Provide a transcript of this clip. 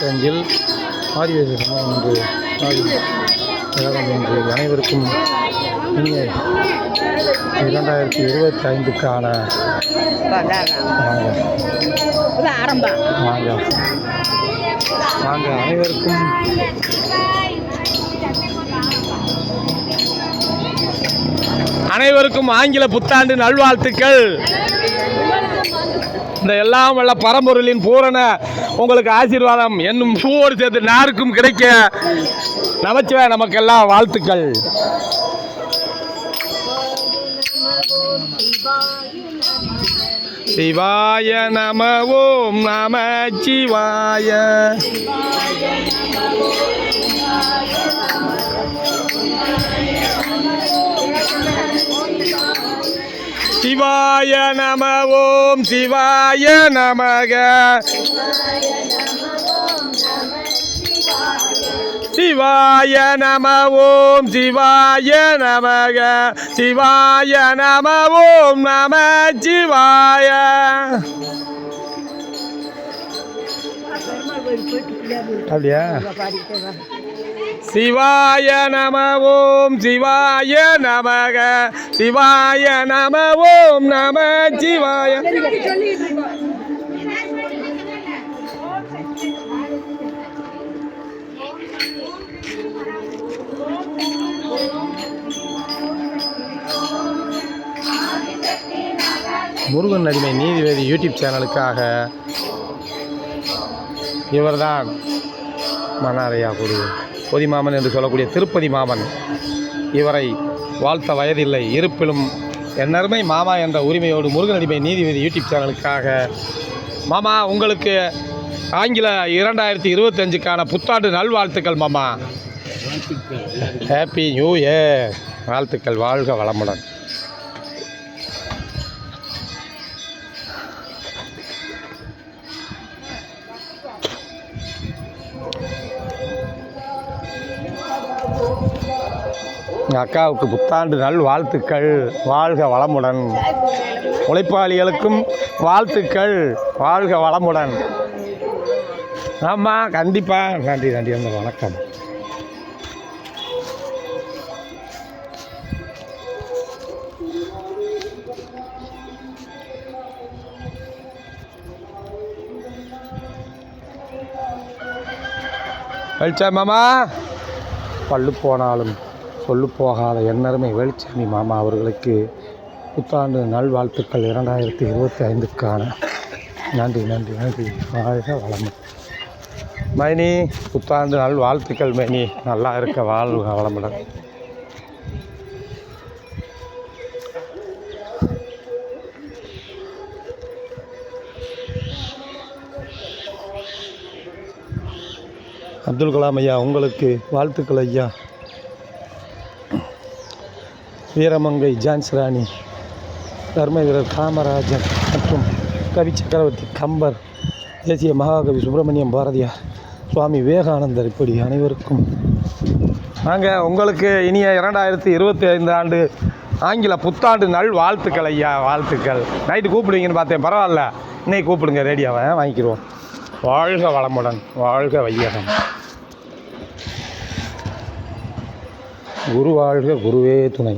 25 ஆதிவாசி சமூகம் என்று அனைவருக்கும் இனிய 2025க்கான வாங்க அனைவருக்கும் ஆங்கில புத்தாண்டு நல்வாழ்த்துக்கள். இந்த எல்லாம் வல்ல பரம்பொருளின் பூரண உங்களுக்கு ஆசீர்வாதம் என்னும் பூவோடு சேர்த்து நாருக்கும் கிடைக்க நமச்சிவாய நமக்கெல்லாம் வாழ்த்துக்கள். சிவாய நம ஓம் நம சிவாய. சிவாய நம ஓம் சிவாய நமக. சிவாய நம ஓம் சிவாய நமக. சிவாய நம ஓம் நம சிவாய. அப்படியா? சிவாய நம ஓம் சிவாய நமக. சிவாய நம ஓம் நம சிவாய. முருகன் அடிமை நீதிபதி யூடியூப் சேனலுக்காக இவர்தான் மன்னாரையா குரு பொதிமாமன் என்று சொல்லக்கூடிய திருப்பதி மாமன். இவரை வாழ்த்த வயதில்லை, இருப்பிலும் என்னருமை மாமா என்ற உரிமையோடு முருகன் அடிமை நீதிபதி யூடியூப் சேனலுக்காக மாமா உங்களுக்கு ஆங்கில 2025க்கான புத்தாண்டு நல்வாழ்த்துக்கள் மாமா. Happy new year. வாழ்த்துக்கள். வாழ்க வளமுடன். அக்காவுக்கு புத்தாண்டு நல் வாழ்த்துக்கள். வாழ்க வளமுடன். உழைப்பாளிகளுக்கும் வாழ்த்துக்கள். வாழ்க வளமுடன். ஆமாம், கண்டிப்பாக. நன்றி நன்றி. அந்த வணக்கம். வெளிச்சா மாமா பல்லு போனாலும் சொல்லு போகாத என்னருமை வெளிச்சாமி மாமா அவர்களுக்கு புத்தாண்டு நல்வாழ்த்துக்கள் 2025க்கான. நன்றி நன்றி நன்றி. வாழ்க வளமுடன். மைனி புத்தாண்டு நல்வாழ்த்துக்கள் மைனி. நல்லா இருக்க. வாழ்க வளமுடன். அப்துல் கலாம் ஐயா உங்களுக்கு வாழ்த்துக்கள் ஐயா. வீரமங்கை ஜான்சி ராணி, தர்ம வீரர் காமராஜர் மற்றும் கவி சக்கரவர்த்தி கம்பர், தேசிய மகாகவி சுப்பிரமணியம் பாரதியார், சுவாமி விவேகானந்தர், இப்படி அனைவருக்கும் நாங்கள் உங்களுக்கு இனிய 2025 ஆண்டு ஆங்கில புத்தாண்டு நல் வாழ்த்துக்கள் ஐயா. வாழ்த்துக்கள். நைட்டு கூப்பிடுவீங்கன்னு பார்த்தேன், பரவாயில்ல, இன்னைக்கு கூப்பிடுங்க, ரேடியோவை வாங்கிக்கிடுவோம். வாழ்க வளமுடன். வாழ்க வையகம். குரு வாழ்க, குருவே துணை.